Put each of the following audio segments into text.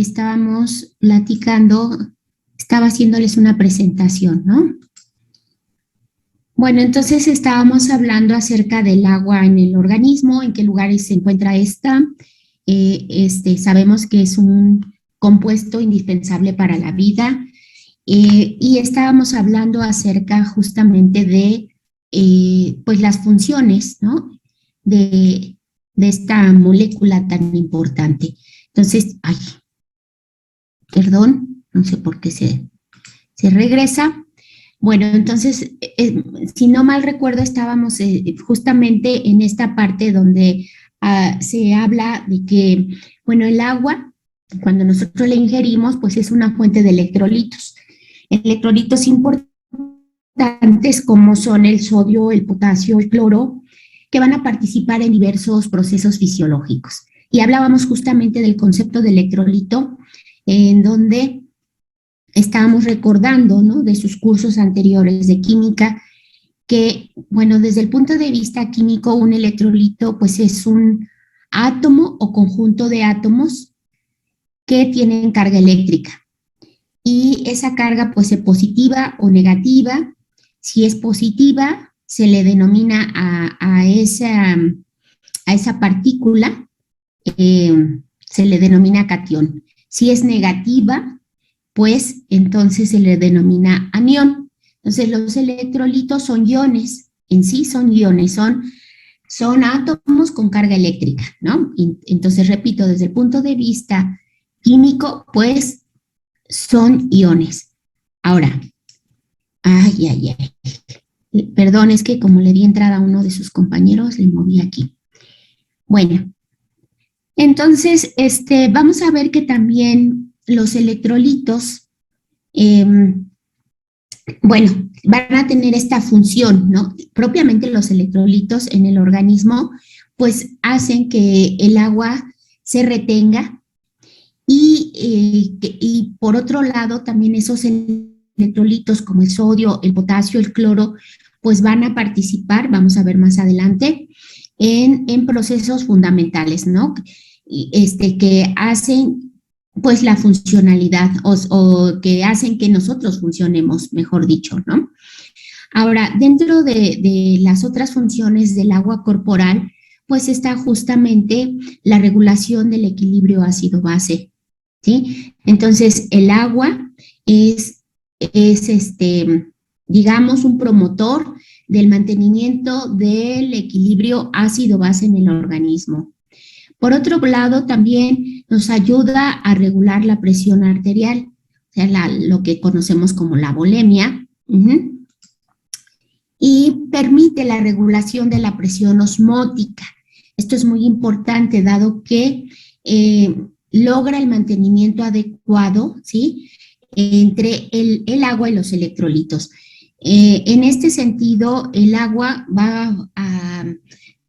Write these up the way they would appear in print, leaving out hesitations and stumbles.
estábamos platicando, estaba haciéndoles una presentación, ¿no? Bueno, entonces estábamos hablando acerca del agua en el organismo, en qué lugares se encuentra esta. Sabemos que es un compuesto indispensable para la vida, y estábamos hablando acerca justamente de pues las funciones, ¿no? De esta molécula tan importante. Entonces, ay, perdón, no sé por qué se regresa. Bueno, entonces, si no mal recuerdo, estábamos justamente en esta parte donde se habla de que, bueno, el agua, cuando nosotros la ingerimos, pues es una fuente de electrolitos. Electrolitos importantes como son el sodio, el potasio, el cloro, que van a participar en diversos procesos fisiológicos. Y hablábamos justamente del concepto de electrolito, en donde estábamos recordando, ¿no?, de sus cursos anteriores de química, que, bueno, desde el punto de vista químico, un electrolito, pues es un átomo o conjunto de átomos que tienen carga eléctrica. Y esa carga puede ser positiva o negativa. Si es positiva, se le denomina a esa partícula, se le denomina catión. Si es negativa, pues entonces se le denomina anión. Entonces los electrolitos son iones, en sí son iones, son átomos con carga eléctrica, ¿no? Entonces, repito, desde el punto de vista químico, pues son iones. Ahora, perdón, es que como le di entrada a uno de sus compañeros, le moví aquí. Bueno, entonces, vamos a ver que también los electrolitos, bueno, van a tener esta función, ¿no? Propiamente los electrolitos en el organismo, pues hacen que el agua se retenga. Y por otro lado, también esos electrolitos como el sodio, el potasio, el cloro, pues van a participar, vamos a ver más adelante, en procesos fundamentales, ¿no? Que hacen pues la funcionalidad o que hacen que nosotros funcionemos, mejor dicho, ¿no? Ahora, dentro de las otras funciones del agua corporal, pues está justamente la regulación del equilibrio ácido-base, ¿sí? Entonces, el agua es digamos, un promotor del mantenimiento del equilibrio ácido-base en el organismo. Por otro lado, también nos ayuda a regular la presión arterial, o sea, lo que conocemos como la volemia, y permite la regulación de la presión osmótica. Esto es muy importante, dado que logra el mantenimiento adecuado, ¿sí?, entre el agua y los electrolitos. En este sentido, el agua va a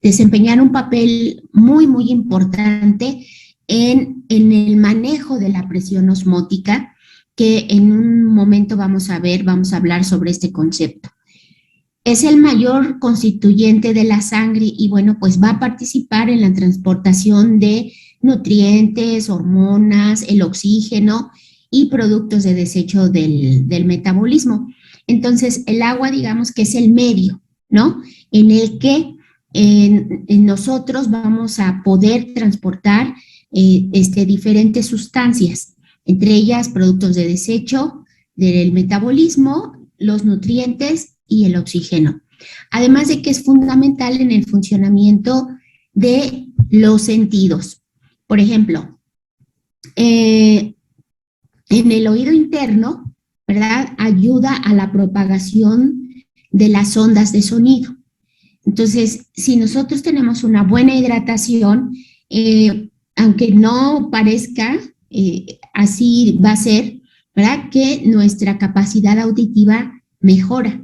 desempeñar un papel muy, muy importante en el manejo de la presión osmótica, que en un momento vamos a hablar sobre este concepto. Es el mayor constituyente de la sangre y, bueno, pues va a participar en la transportación de nutrientes, hormonas, el oxígeno y productos de desecho del metabolismo. Entonces, el agua, digamos que es el medio, ¿no?, en el que en nosotros vamos a poder transportar diferentes sustancias, entre ellas productos de desecho del metabolismo, los nutrientes y el oxígeno. Además de que es fundamental en el funcionamiento de los sentidos. Por ejemplo, en el oído interno, ¿verdad?, ayuda a la propagación de las ondas de sonido. Entonces, si nosotros tenemos una buena hidratación, aunque no parezca, así va a ser, ¿verdad?, que nuestra capacidad auditiva mejora,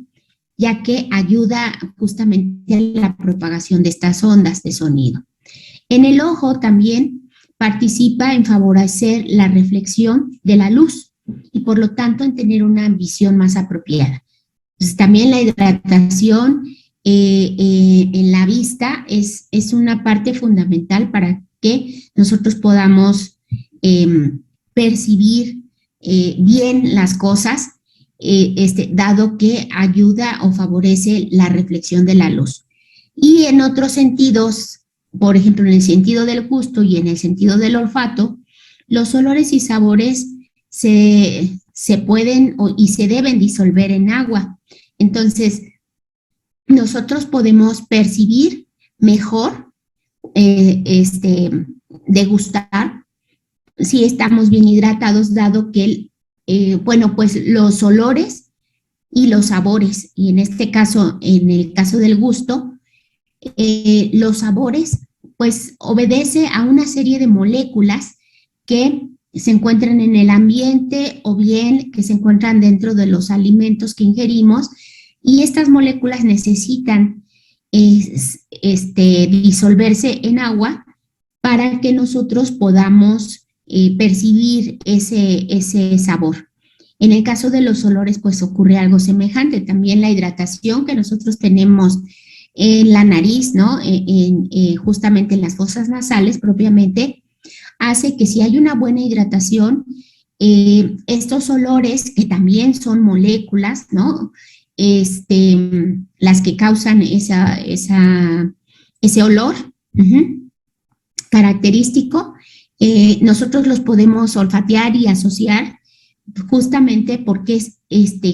ya que ayuda justamente a la propagación de estas ondas de sonido. En el ojo también participa en favorecer la reflexión de la luz y por lo tanto en tener una visión más apropiada. Entonces, también la hidratación en la vista es una parte fundamental para que nosotros podamos percibir bien las cosas, dado que ayuda o favorece la reflexión de la luz. Y en otros sentidos, por ejemplo, en el sentido del gusto y en el sentido del olfato, los olores y sabores se pueden y se deben disolver en agua. Entonces, nosotros podemos percibir mejor, degustar, si estamos bien hidratados, dado que, bueno, pues los olores y los sabores, y en este caso, en el caso del gusto, los sabores, pues obedece a una serie de moléculas que se encuentran en el ambiente o bien que se encuentran dentro de los alimentos que ingerimos, y estas moléculas necesitan disolverse en agua para que nosotros podamos percibir ese sabor. En el caso de los olores, pues ocurre algo semejante. También la hidratación que nosotros tenemos en la nariz, ¿no? Justamente en las fosas nasales propiamente, hace que si hay una buena hidratación, estos olores, que también son moléculas, ¿no? Las que causan ese olor característico, nosotros los podemos olfatear y asociar justamente porque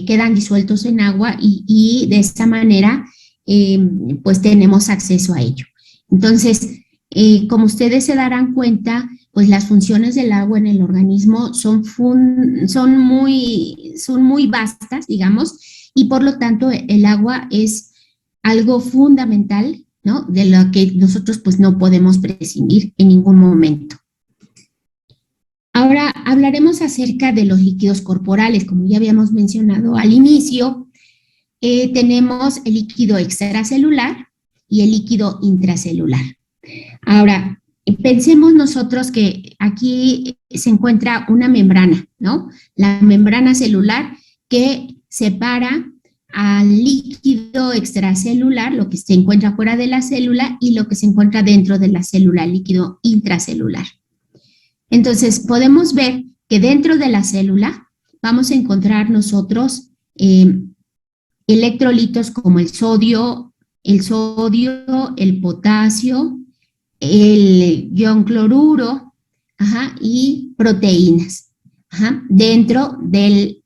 quedan disueltos en agua y de esta manera pues tenemos acceso a ello. Entonces, como ustedes se darán cuenta, pues las funciones del agua en el organismo son muy vastas, digamos, y por lo tanto el agua es algo fundamental, ¿no? De lo que nosotros pues no podemos prescindir en ningún momento. Ahora hablaremos acerca de los líquidos corporales. Como ya habíamos mencionado al inicio, tenemos el líquido extracelular y el líquido intracelular. Ahora, pensemos nosotros que aquí se encuentra una membrana, ¿no? La membrana celular que separa al líquido extracelular, lo que se encuentra fuera de la célula, y lo que se encuentra dentro de la célula, el líquido intracelular. Entonces, podemos ver que dentro de la célula vamos a encontrar nosotros electrolitos como el sodio, el potasio, el ion cloruro, y proteínas, dentro de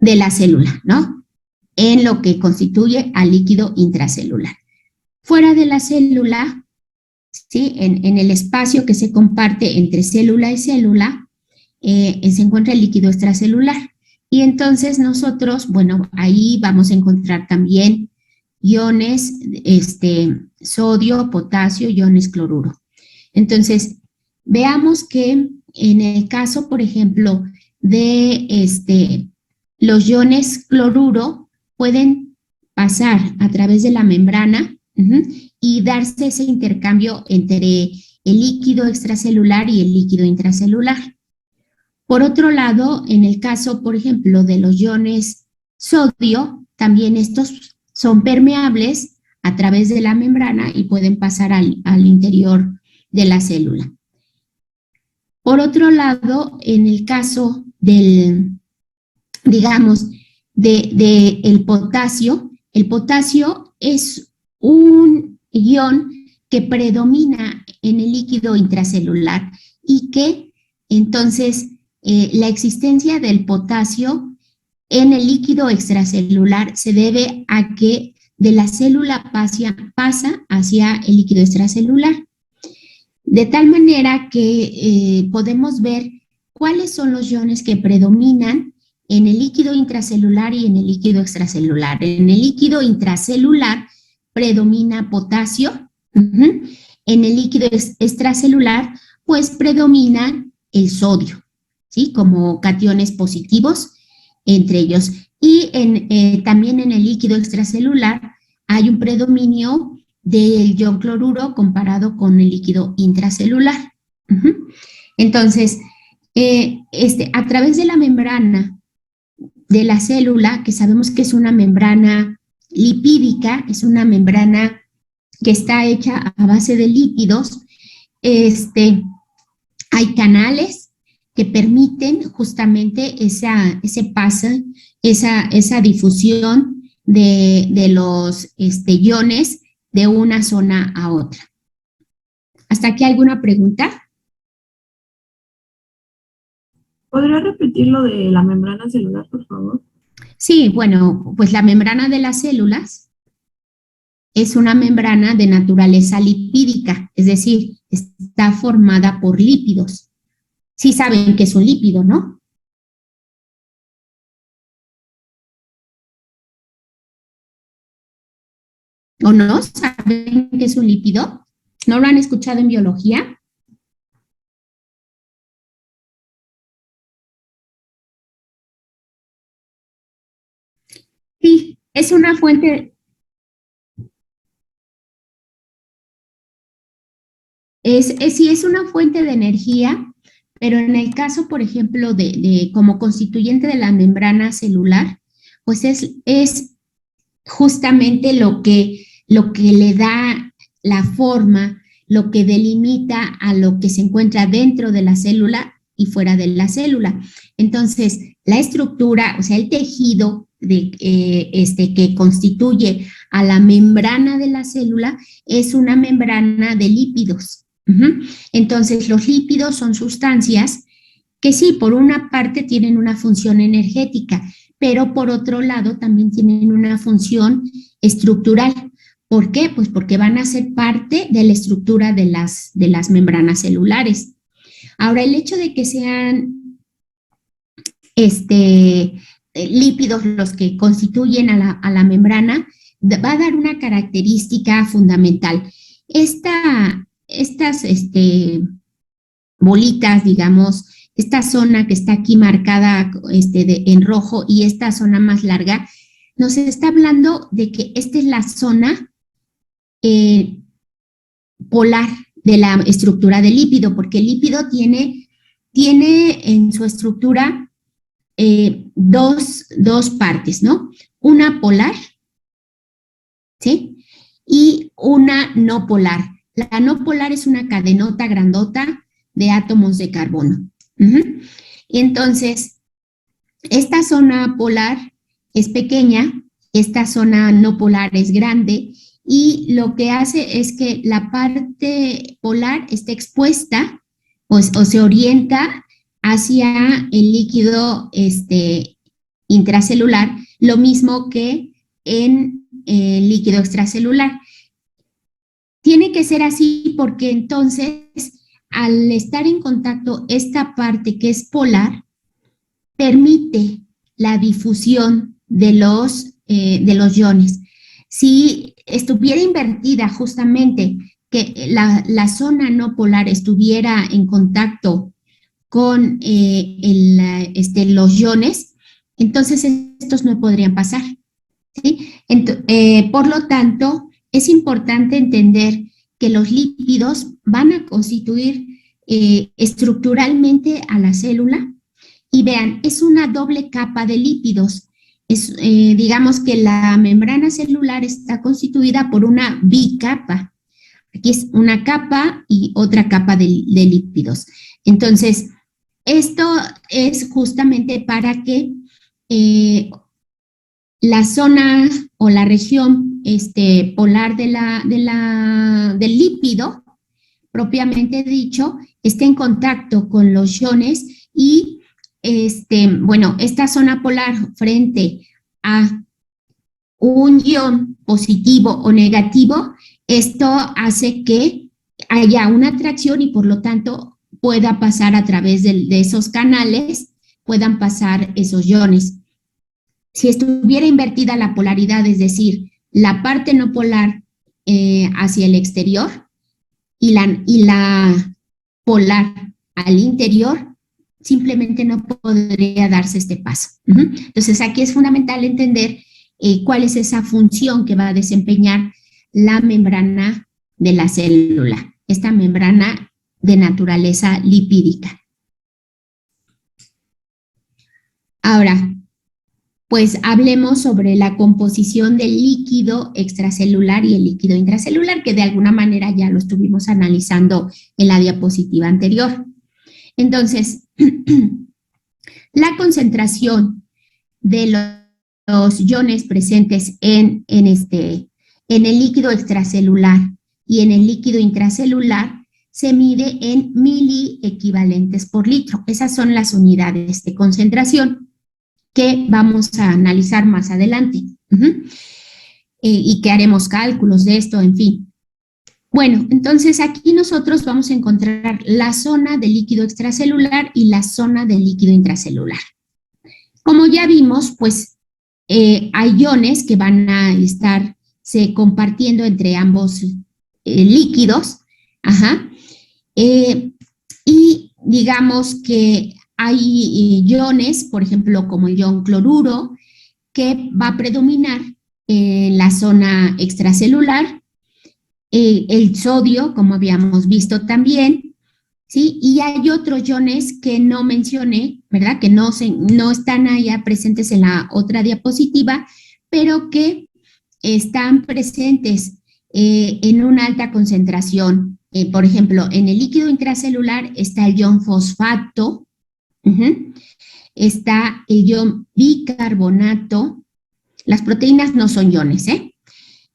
la célula, ¿no? En lo que constituye al líquido intracelular. Fuera de la célula, ¿sí? En el espacio que se comparte entre célula y célula, se encuentra el líquido extracelular. Y entonces nosotros, bueno, ahí vamos a encontrar también iones, sodio, potasio, iones cloruro. Entonces, veamos que en el caso, por ejemplo, de los iones cloruro pueden pasar a través de la membrana y darse ese intercambio entre el líquido extracelular y el líquido intracelular. Por otro lado, en el caso, por ejemplo, de los iones sodio, también estos son permeables a través de la membrana y pueden pasar al interior de la célula. Por otro lado, en el caso del, digamos, el potasio es un ion que predomina en el líquido intracelular y que entonces la existencia del potasio en el líquido extracelular se debe a que de la célula pasa hacia el líquido extracelular. De tal manera que podemos ver cuáles son los iones que predominan en el líquido intracelular y en el líquido extracelular. En el líquido intracelular predomina potasio, en el líquido extracelular pues predomina el sodio, ¿sí? Como cationes positivos entre ellos. Y también en el líquido extracelular hay un predominio del ion cloruro comparado con el líquido intracelular. Entonces, a través de la membrana de la célula, que sabemos que es una membrana lipídica, es una membrana que está hecha a base de lípidos, hay canales que permiten justamente ese pase, esa difusión de los iones de una zona a otra. ¿Hasta aquí alguna pregunta? ¿Podría repetir lo de la membrana celular, por favor? Sí, bueno, pues la membrana de las células es una membrana de naturaleza lipídica, es decir, está formada por lípidos. Sí saben que es un lípido, ¿no? ¿O no saben que es un lípido? ¿No lo han escuchado en biología? Sí, es una fuente, sí es una fuente de energía, pero en el caso, por ejemplo, como constituyente de la membrana celular, pues es justamente lo que le da la forma, lo que delimita a lo que se encuentra dentro de la célula y fuera de la célula. Entonces, la estructura, o sea, el tejido que constituye a la membrana de la célula es una membrana de lípidos. Entonces, los lípidos son sustancias que sí, por una parte tienen una función energética, pero por otro lado también tienen una función estructural. ¿Por qué? Pues porque van a ser parte de la estructura de las membranas celulares. Ahora, el hecho de que sean lípidos los que constituyen a la membrana va a dar una característica fundamental. Estas bolitas, digamos, esta zona que está aquí marcada en rojo y esta zona más larga, nos está hablando de que esta es la zona polar de la estructura del lípido, porque el lípido tiene en su estructura dos partes, ¿no? Una polar, ¿sí? Y una no polar. La no polar es una cadenota grandota de átomos de carbono. Y entonces, esta zona polar es pequeña, esta zona no polar es grande, y lo que hace es que la parte polar esté expuesta o se orienta hacia el líquido intracelular, lo mismo que en el líquido extracelular. Tiene que ser así porque entonces, al estar en contacto esta parte que es polar, permite la difusión de los iones. Si estuviera invertida justamente, que la zona no polar estuviera en contacto con los iones, entonces estos no podrían pasar. ¿Sí? Por lo tanto, es importante entender que los lípidos van a constituir estructuralmente a la célula. Y vean, es una doble capa de lípidos. Digamos que la membrana celular está constituida por una bicapa. Aquí es una capa y otra capa de lípidos. Entonces, esto es justamente para que la zona o la región polar del lípido, propiamente dicho, esté en contacto con los iones y bueno, esta zona polar frente a un ion positivo o negativo, esto hace que haya una atracción y por lo tanto pueda pasar a través de esos canales, puedan pasar esos iones. Si estuviera invertida la polaridad, es decir, la parte no polar hacia el exterior y la polar al interior, simplemente no podría darse este paso. Entonces, aquí es fundamental entender cuál es esa función que va a desempeñar la membrana de la célula, esta membrana de naturaleza lipídica. Ahora, pues hablemos sobre la composición del líquido extracelular y el líquido intracelular, que de alguna manera ya lo estuvimos analizando en la diapositiva anterior. Entonces, la concentración de los iones presentes en el líquido extracelular y en el líquido intracelular se mide en miliequivalentes por litro. Esas son las unidades de concentración que vamos a analizar más adelante. Y que haremos cálculos de esto, en fin. Bueno, entonces aquí nosotros vamos a encontrar la zona del líquido extracelular y la zona del líquido intracelular. Como ya vimos, pues hay iones que van a estarse compartiendo entre ambos líquidos, y digamos que hay iones, por ejemplo, como el ion cloruro, que va a predominar en la zona extracelular, el sodio, como habíamos visto también, ¿sí? Y hay otros iones que no mencioné, ¿verdad? Que no están allá presentes en la otra diapositiva, pero que están presentes en una alta concentración. Por ejemplo, en el líquido intracelular está el ion fosfato, está el ion bicarbonato. Las proteínas no son iones,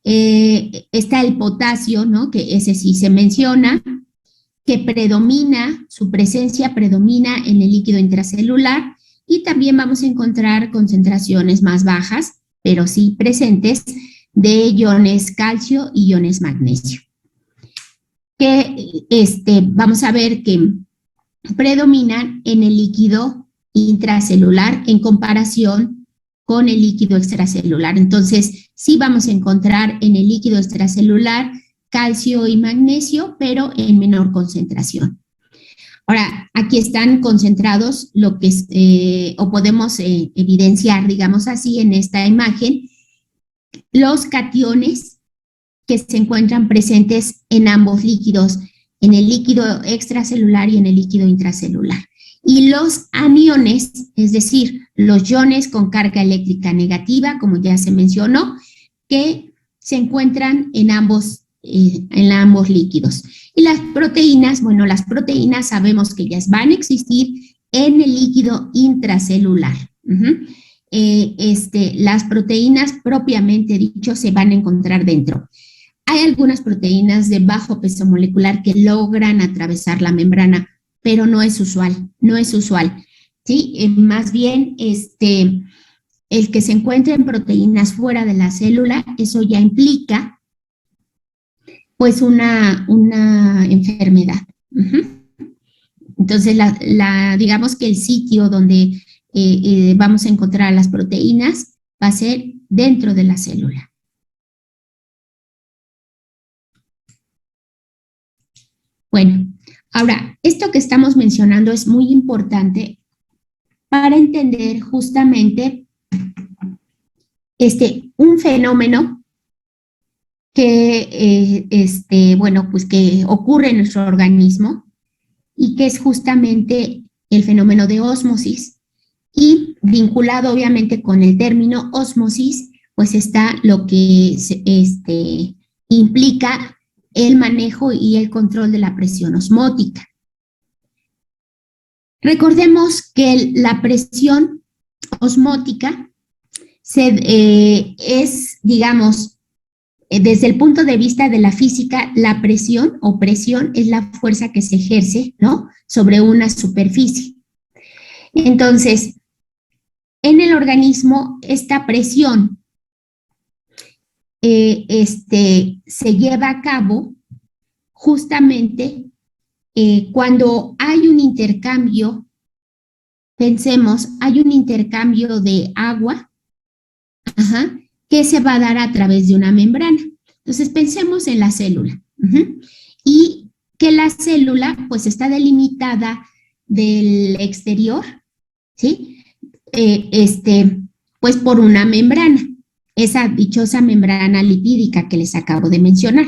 está el potasio, ¿no? Que ese sí se menciona, que predomina, su presencia predomina en el líquido intracelular, y también vamos a encontrar concentraciones más bajas, pero sí presentes, de iones calcio y iones magnesio. Que vamos a ver que predominan en el líquido intracelular en comparación con el líquido extracelular. Entonces, sí vamos a encontrar en el líquido extracelular calcio y magnesio, pero en menor concentración. Ahora, aquí están concentrados lo que o podemos evidenciar, digamos así, en esta imagen, los cationes que se encuentran presentes en ambos líquidos, en el líquido extracelular y en el líquido intracelular. Y los aniones, es decir, los iones con carga eléctrica negativa, como ya se mencionó, que se encuentran en ambos líquidos. Y las proteínas, bueno, las proteínas sabemos que ellas van a existir en el líquido intracelular. Las proteínas propiamente dicho se van a encontrar dentro. Hay algunas proteínas de bajo peso molecular que logran atravesar la membrana, pero no es usual, ¿sí? Más bien, el que se encuentren proteínas fuera de la célula, eso ya implica, pues, una enfermedad. Entonces, digamos que el sitio donde vamos a encontrar las proteínas va a ser dentro de la célula. Bueno, ahora, esto que estamos mencionando es muy importante para entender justamente un fenómeno que, pues que ocurre en nuestro organismo y que es justamente el fenómeno de ósmosis. Y vinculado obviamente con el término ósmosis, pues está lo que implica el manejo y el control de la presión osmótica. Recordemos que la presión osmótica es, digamos, desde el punto de vista de la física, la presión o presión es la fuerza que se ejerce, ¿no?, sobre una superficie. Entonces, en el organismo, esta presión se lleva a cabo justamente cuando hay un intercambio, pensemos, hay un intercambio de agua, que se va a dar a través de una membrana. Entonces, pensemos en la célula, y que la célula, pues, está delimitada del exterior, ¿sí? Pues por una membrana, esa dichosa membrana lipídica que les acabo de mencionar.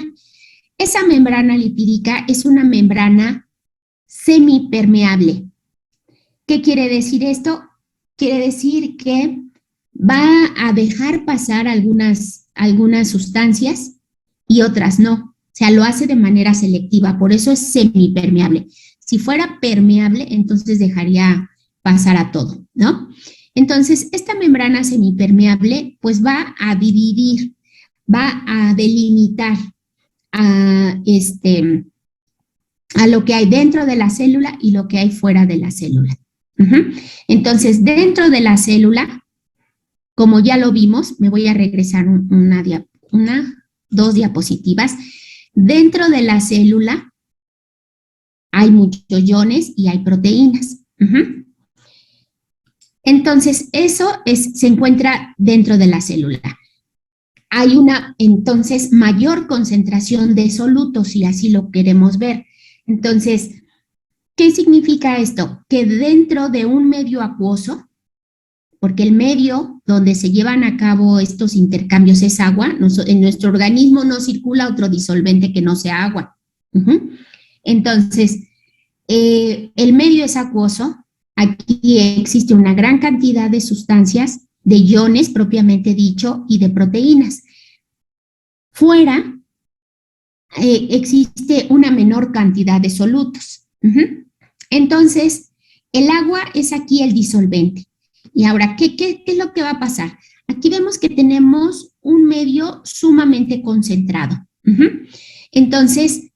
Esa membrana lipídica es una membrana semipermeable. ¿Qué quiere decir esto? Quiere decir que va a dejar pasar algunas sustancias y otras no. O sea, lo hace de manera selectiva, por eso es semipermeable. Si fuera permeable, entonces dejaría pasar a todo, ¿no? Entonces, esta membrana semipermeable, pues va a dividir, va a delimitar a lo que hay dentro de la célula y lo que hay fuera de la célula. Entonces, dentro de la célula, como ya lo vimos, me voy a regresar dos diapositivas. Dentro de la célula hay muchos iones y hay proteínas. Entonces, eso se encuentra dentro de la célula. Hay una, entonces, mayor concentración de solutos, si así lo queremos ver. Entonces, ¿qué significa esto? Que dentro de un medio acuoso, porque el medio donde se llevan a cabo estos intercambios es agua, en nuestro organismo no circula otro disolvente que no sea agua. Entonces, el medio es acuoso, aquí existe una gran cantidad de sustancias, de iones propiamente dicho, y de proteínas. Fuera existe una menor cantidad de solutos. Entonces, el agua es aquí el disolvente. Y ahora, ¿qué es lo que va a pasar? Aquí vemos que tenemos un medio sumamente concentrado. Entonces,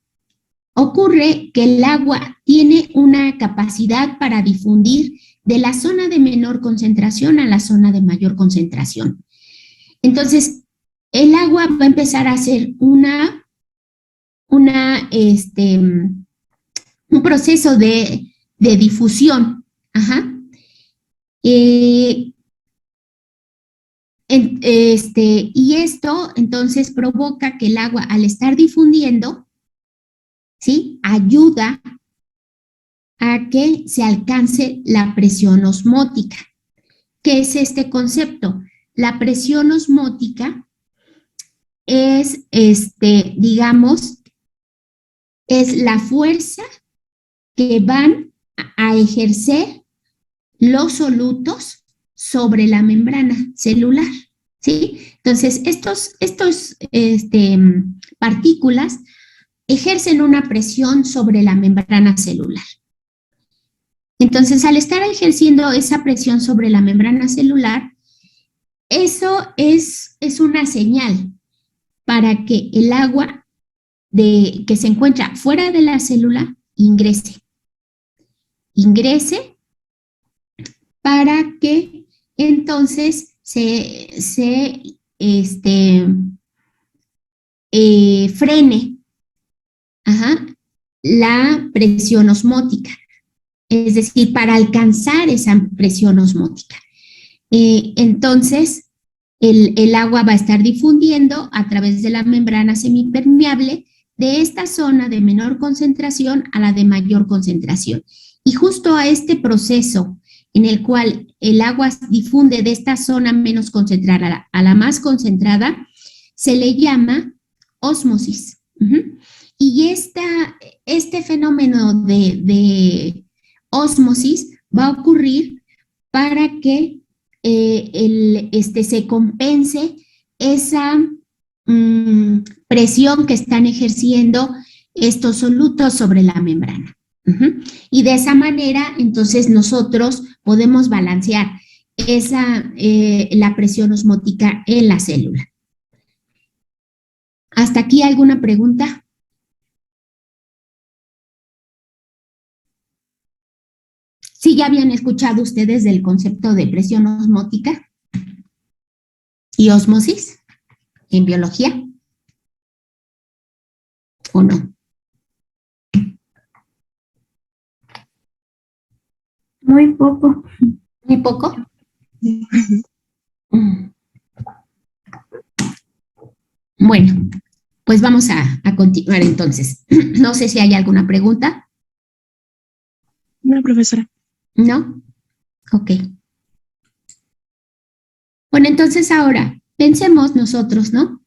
ocurre que el agua tiene una capacidad para difundir de la zona de menor concentración a la zona de mayor concentración. Entonces, el agua va a empezar a hacer un proceso de difusión. Y esto entonces provoca que el agua, al estar difundiendo, ¿sí?, ayuda a que se alcance la presión osmótica. ¿Qué es este concepto? La presión osmótica es, digamos, es la fuerza que van a ejercer los solutos sobre la membrana celular, ¿sí? Entonces, estos partículas ejercen una presión sobre la membrana celular. Entonces, al estar ejerciendo esa presión sobre la membrana celular, eso es una señal para que el agua que se encuentra fuera de la célula ingrese para que entonces frene la presión osmótica, es decir, para alcanzar esa presión osmótica. Entonces, el agua va a estar difundiendo a través de la membrana semipermeable de esta zona de menor concentración a la de mayor concentración. Y justo a este proceso en el cual el agua difunde de esta zona menos concentrada a la más concentrada, se le llama ósmosis. Y este fenómeno de ósmosis va a ocurrir para que se compense esa presión que están ejerciendo estos solutos sobre la membrana. Y de esa manera, entonces, nosotros podemos balancear la presión osmótica en la célula. ¿Hasta aquí alguna pregunta? ¿Sí ya habían escuchado ustedes del concepto de presión osmótica y ósmosis en biología? ¿O no? Muy poco. ¿Muy poco? Bueno, pues vamos a continuar entonces. No sé si hay alguna pregunta. No, profesora. ¿No? Ok. Bueno, entonces ahora pensemos nosotros, ¿no?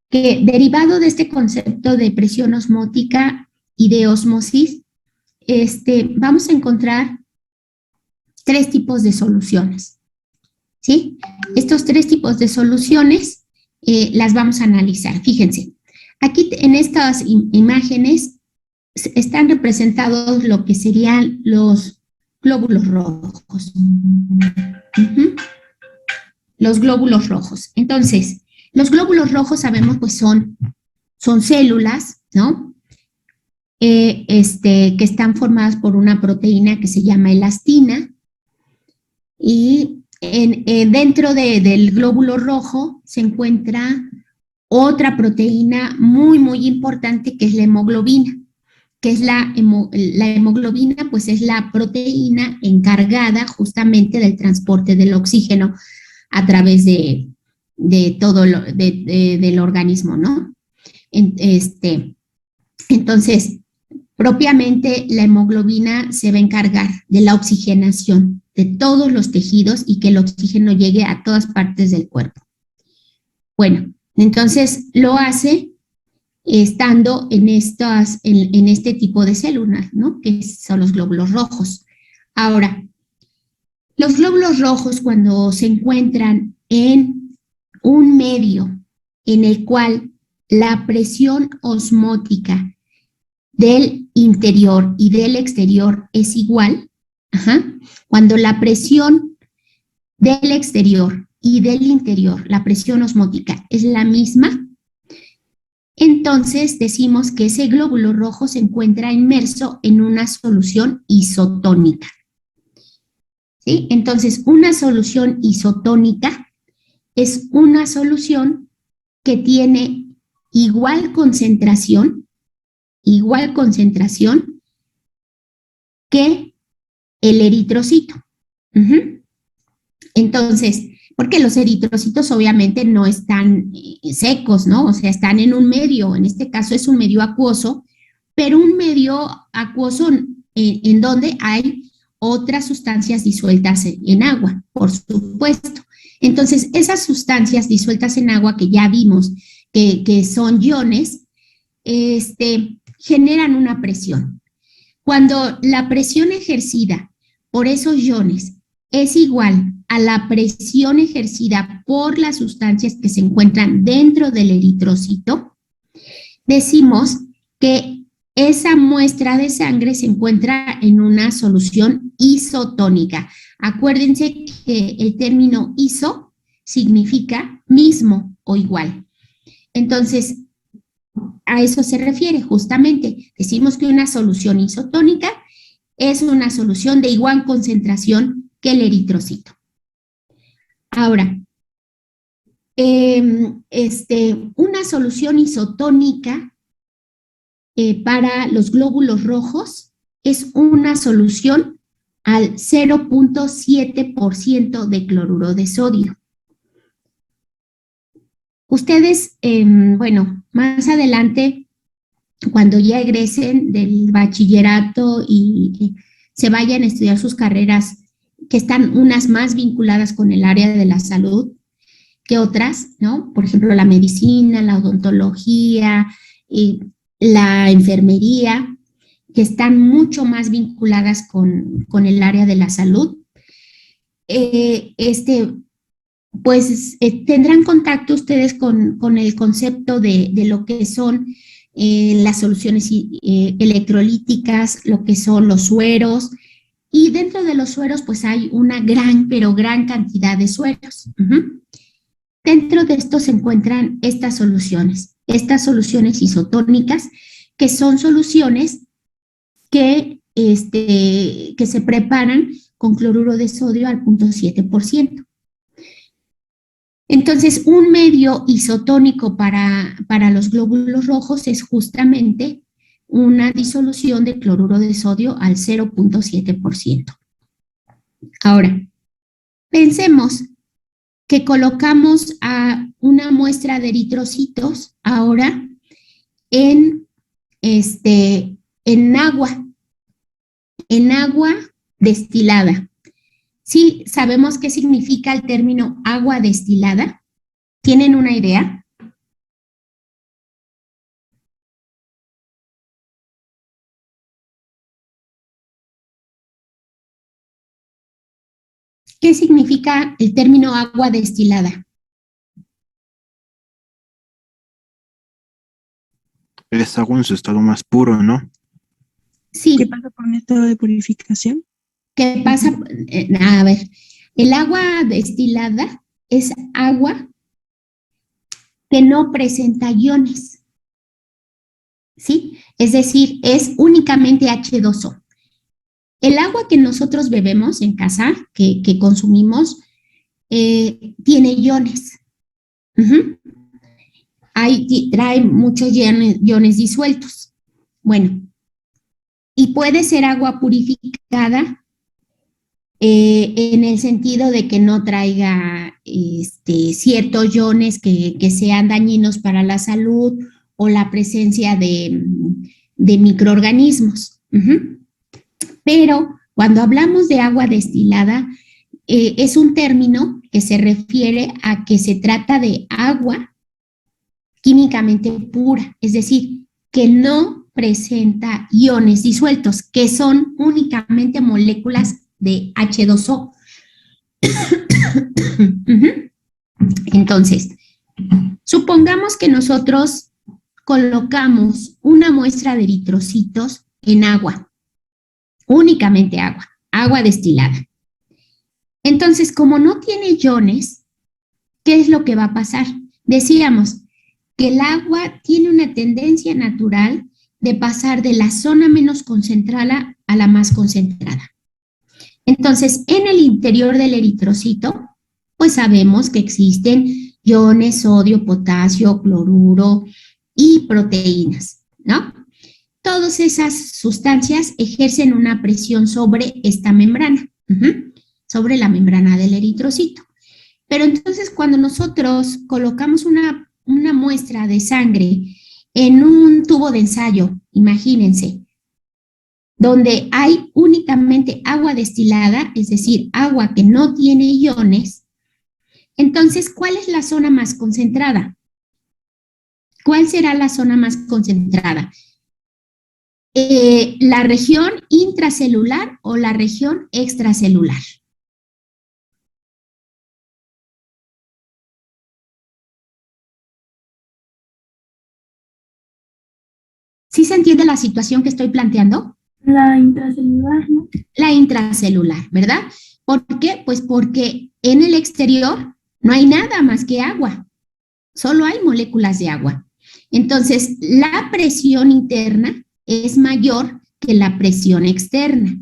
Que derivado de este concepto de presión osmótica y de ósmosis, vamos a encontrar tres tipos de soluciones, ¿sí? Estos tres tipos de soluciones las vamos a analizar. Fíjense, aquí en estas imágenes están representados lo que serían los glóbulos rojos. Los glóbulos rojos. Entonces, los glóbulos rojos sabemos pues son células, ¿no? Que están formadas por una proteína que se llama elastina y dentro del glóbulo rojo se encuentra otra proteína muy, muy importante que es la hemoglobina, que es la hemoglobina, pues es la proteína encargada justamente del transporte del oxígeno a través de todo del organismo, ¿no? Entonces, propiamente la hemoglobina se va a encargar de la oxigenación de todos los tejidos y que el oxígeno llegue a todas partes del cuerpo. Bueno, entonces lo hace estando en este tipo de células, ¿no? Que son los glóbulos rojos. Ahora, los glóbulos rojos cuando se encuentran en un medio en el cual la presión osmótica del interior y del exterior es igual, cuando la presión del exterior y del interior, la presión osmótica es la misma, entonces decimos que ese glóbulo rojo se encuentra inmerso en una solución isotónica. ¿Sí? Entonces, una solución isotónica es una solución que tiene igual concentración que el eritrocito. Entonces, porque los eritrocitos obviamente no están secos, ¿no? O sea, están en un medio, en este caso es un medio acuoso, pero un medio acuoso en donde hay otras sustancias disueltas en agua, por supuesto. Entonces, esas sustancias disueltas en agua que ya vimos que son iones, generan una presión. Cuando la presión ejercida por esos iones es igual a la presión ejercida por las sustancias que se encuentran dentro del eritrocito, decimos que esa muestra de sangre se encuentra en una solución isotónica. Acuérdense que el término iso significa mismo o igual. Entonces, a eso se refiere justamente. Decimos que una solución isotónica es una solución de igual concentración que el eritrocito. Ahora, una solución isotónica para los glóbulos rojos es una solución al 0.7% de cloruro de sodio. Ustedes, bueno, más adelante, cuando ya egresen del bachillerato y se vayan a estudiar sus carreras, que están unas más vinculadas con el área de la salud que otras, ¿no? Por ejemplo, la medicina, la odontología, la enfermería, que están mucho más vinculadas con el área de la salud. Pues tendrán contacto ustedes con el concepto de lo que son las soluciones electrolíticas, lo que son los sueros, y dentro de los sueros pues hay una gran, pero gran cantidad de sueros. Dentro de esto se encuentran estas soluciones isotónicas, que son soluciones que se preparan con cloruro de sodio al 0.7%. Entonces, un medio isotónico para los glóbulos rojos es justamente una disolución de cloruro de sodio al 0.7%. Ahora, pensemos que colocamos a una muestra de eritrocitos ahora en agua destilada. ¿Sí sabemos qué significa el término agua destilada? ¿Tienen una idea? ¿Qué significa el término agua destilada? Es agua en su estado más puro, ¿no? Sí. ¿Qué pasa por un estado de purificación? ¿Qué pasa? A ver, el agua destilada es agua que no presenta iones, ¿sí? Es decir, es únicamente H2O. El agua que nosotros bebemos en casa, que consumimos, tiene iones. Trae muchos iones disueltos. Bueno, y puede ser agua purificada en el sentido de que no traiga ciertos iones que sean dañinos para la salud o la presencia de microorganismos. Pero cuando hablamos de agua destilada, es un término que se refiere a que se trata de agua químicamente pura, es decir, que no presenta iones disueltos, que son únicamente moléculas de H2O. Entonces, supongamos que nosotros colocamos una muestra de eritrocitos en agua, únicamente agua, agua destilada. Entonces, como no tiene iones, ¿qué es lo que va a pasar? Decíamos que el agua tiene una tendencia natural de pasar de la zona menos concentrada a la más concentrada. Entonces, en el interior del eritrocito, pues sabemos que existen iones, sodio, potasio, cloruro y proteínas, ¿no? Todas esas sustancias ejercen una presión sobre esta membrana, sobre la membrana del eritrocito. Pero entonces, cuando nosotros colocamos una muestra de sangre en un tubo de ensayo, imagínense, donde hay únicamente agua destilada, es decir, agua que no tiene iones, entonces, ¿cuál es la zona más concentrada? ¿Cuál será la zona más concentrada? ¿La región intracelular o la región extracelular? ¿Sí se entiende la situación que estoy planteando? La intracelular, ¿no? La intracelular, ¿verdad? ¿Por qué? Pues porque en el exterior no hay nada más que agua, solo hay moléculas de agua. Entonces, la presión interna es mayor que la presión externa.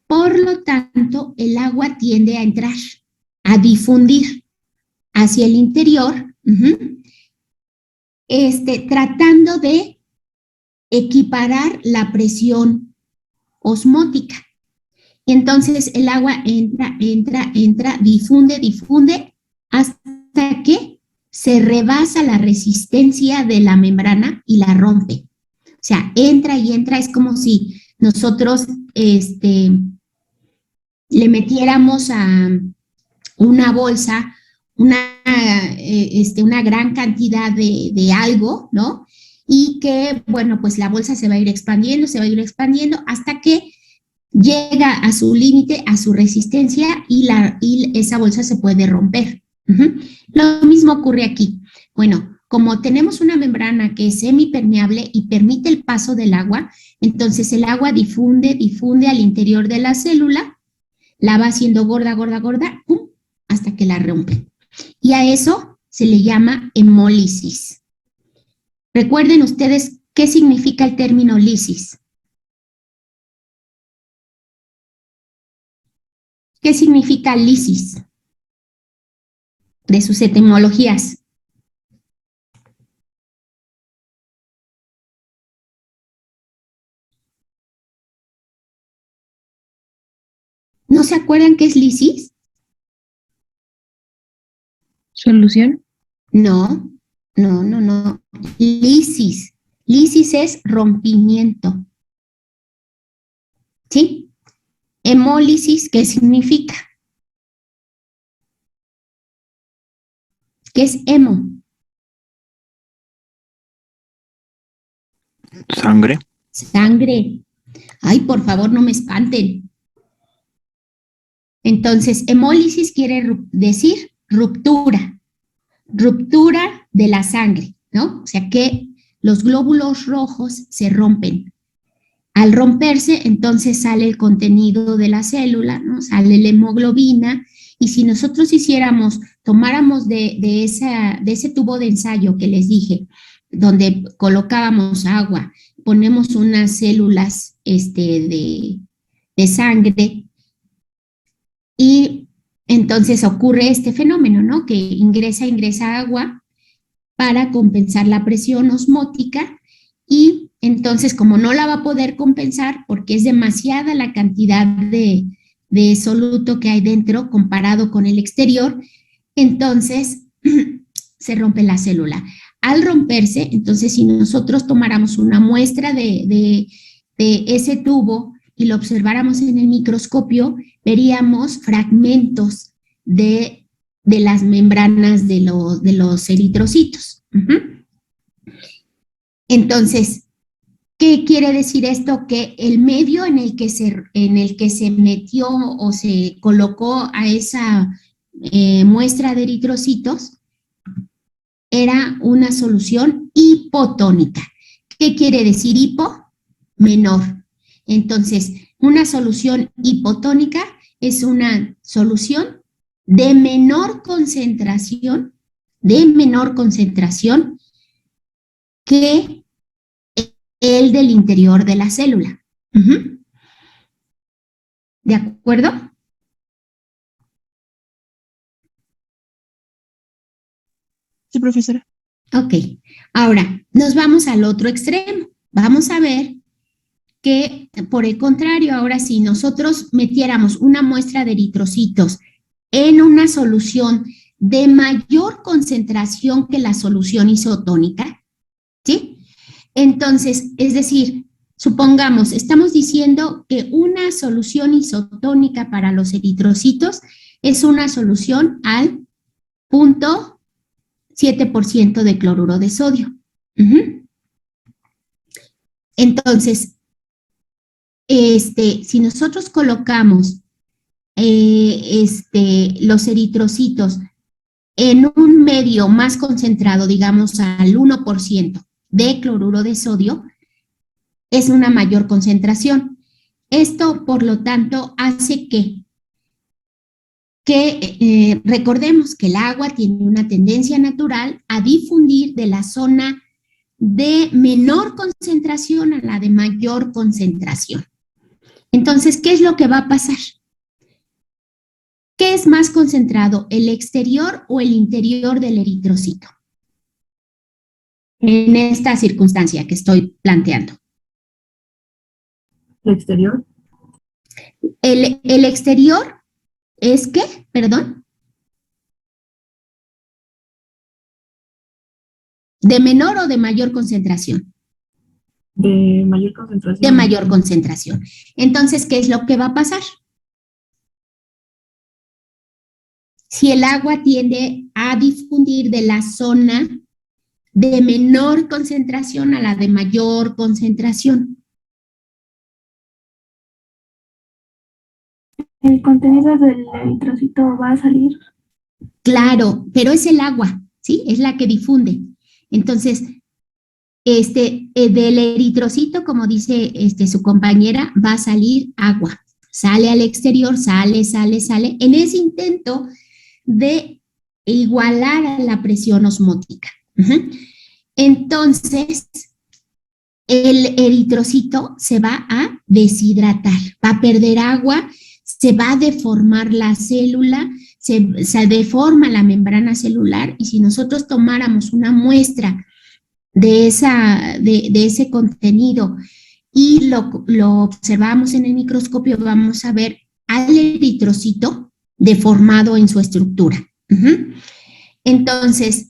Por lo tanto, el agua tiende a entrar, a difundir hacia el interior, tratando de equiparar la presión osmótica. Y entonces el agua entra, difunde, hasta que se rebasa la resistencia de la membrana y la rompe. O sea, entra y entra, es como si nosotros le metiéramos a una bolsa una gran cantidad de algo, ¿no? Y que, bueno, pues la bolsa se va a ir expandiendo hasta que llega a su límite, a su resistencia y esa bolsa se puede romper. Lo mismo ocurre aquí. Bueno, como tenemos una membrana que es semipermeable y permite el paso del agua, entonces el agua difunde al interior de la célula, la va haciendo gorda, ¡pum!, hasta que la rompe. Y a eso se le llama hemólisis. Recuerden ustedes qué significa el término lisis. ¿Qué significa lisis? De sus etimologías. ¿No se acuerdan qué es lisis? ¿Solución? No. Lisis. Lisis es rompimiento. ¿Sí? Hemólisis, ¿qué significa? ¿Qué es hemo? Sangre. Sangre. Ay, por favor, no me espanten. Entonces, hemólisis quiere decir ruptura de la sangre, ¿no? O sea que los glóbulos rojos se rompen. Al romperse, entonces sale el contenido de la célula, ¿no? Sale la hemoglobina, y si nosotros tomáramos de ese tubo de ensayo que les dije, donde colocábamos agua, ponemos unas células de sangre, y entonces ocurre este fenómeno, ¿no? Que ingresa agua para compensar la presión osmótica, y entonces como no la va a poder compensar porque es demasiada la cantidad de soluto que hay dentro comparado con el exterior, entonces se rompe la célula. Al romperse, entonces si nosotros tomáramos una muestra de ese tubo y lo observáramos en el microscopio, veríamos fragmentos de las membranas de los eritrocitos. Entonces, ¿qué quiere decir esto? Que el medio en el que se metió o se colocó a esa muestra de eritrocitos era una solución hipotónica. ¿Qué quiere decir hipo? Menor. Entonces, una solución hipotónica es una solución de menor concentración que el del interior de la célula. ¿De acuerdo? Sí, profesora. Ok. Ahora, nos vamos al otro extremo. Vamos a ver que, por el contrario, ahora si nosotros metiéramos una muestra de eritrocitos en una solución de mayor concentración que la solución isotónica, ¿sí? Entonces, es decir, supongamos, estamos diciendo que una solución isotónica para los eritrocitos es una solución al 0.7% de cloruro de sodio. Entonces, si nosotros colocamos los eritrocitos en un medio más concentrado, digamos al 1% de cloruro de sodio, es una mayor concentración. Esto, por lo tanto, hace que recordemos que el agua tiene una tendencia natural a difundir de la zona de menor concentración a la de mayor concentración. Entonces, ¿qué es lo que va a pasar? ¿Qué es más concentrado, el exterior o el interior del eritrocito? En esta circunstancia que estoy planteando. ¿El exterior? El exterior es ¿qué? Perdón. ¿De menor o de mayor concentración? De mayor concentración. De mayor concentración. Entonces, ¿qué es lo que va a pasar? Si el agua tiende a difundir de la zona de menor concentración a la de mayor concentración. El contenido del eritrocito va a salir. Claro, pero es el agua, ¿sí? Es la que difunde. Entonces, del eritrocito, como dice su compañera, va a salir agua. Sale al exterior, sale. En ese intento de igualar a la presión osmótica. Entonces, el eritrocito se va a deshidratar, va a perder agua, se va a deformar la célula, se deforma la membrana celular, y si nosotros tomáramos una muestra de ese contenido y lo observamos en el microscopio, vamos a ver al eritrocito deformado en su estructura. Entonces,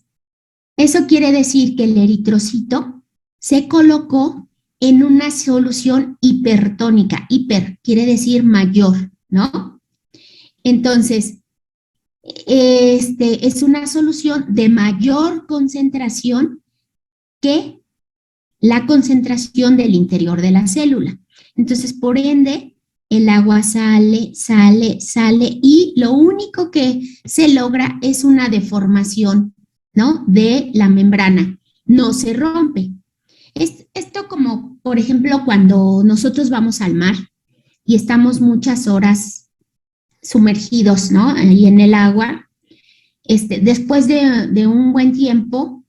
eso quiere decir que el eritrocito se colocó en una solución hipertónica. Hiper quiere decir mayor, ¿no? Entonces, es una solución de mayor concentración que la concentración del interior de la célula. Entonces, por ende, el agua sale, y lo único que se logra es una deformación, ¿no? De la membrana. No se rompe. esto como, por ejemplo, cuando nosotros vamos al mar y estamos muchas horas sumergidos, ¿no? Ahí en el agua, después de un buen tiempo,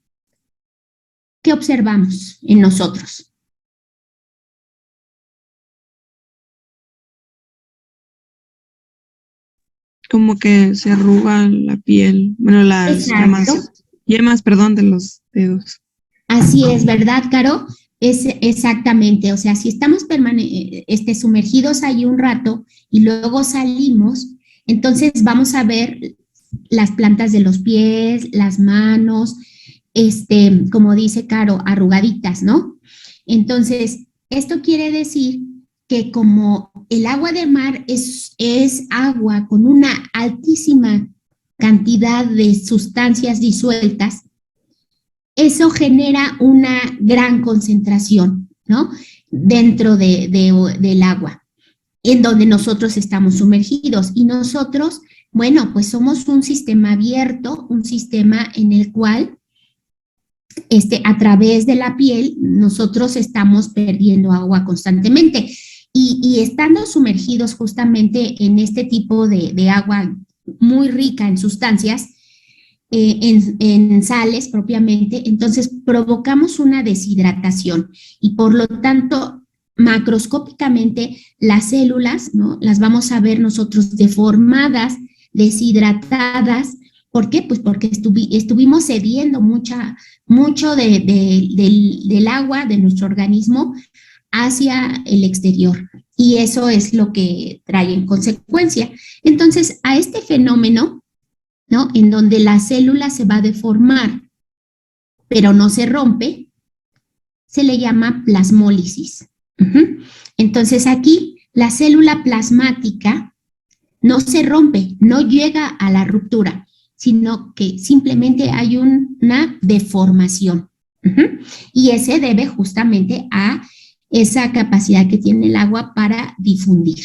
¿qué observamos en nosotros? Como que se arruga la piel, bueno, las Exacto. yemas, perdón, de los dedos. Así es, ¿verdad, Caro? Es exactamente, o sea, si estamos sumergidos ahí un rato y luego salimos, entonces vamos a ver las plantas de los pies, las manos, como dice Caro, arrugaditas, ¿no? Entonces, esto quiere decir que como el agua de mar es agua con una altísima cantidad de sustancias disueltas, eso genera una gran concentración, ¿no? Dentro del agua, en donde nosotros estamos sumergidos. Y nosotros, bueno, pues somos un sistema abierto, un sistema en el cual, a través de la piel, nosotros estamos perdiendo agua constantemente. Y estando sumergidos justamente en este tipo de agua muy rica en sustancias, en sales propiamente, entonces provocamos una deshidratación y por lo tanto macroscópicamente las células, ¿no? Las vamos a ver nosotros deformadas, deshidratadas. ¿Por qué? Pues porque estuvimos cediendo mucho del agua de nuestro organismo hacia el exterior y eso es lo que trae en consecuencia. Entonces, a este fenómeno, ¿no? En donde la célula se va a deformar, pero no se rompe, se le llama plasmólisis. Entonces aquí la célula plasmática no se rompe, no llega a la ruptura, sino que simplemente hay una deformación. Y se debe justamente a esa capacidad que tiene el agua para difundir.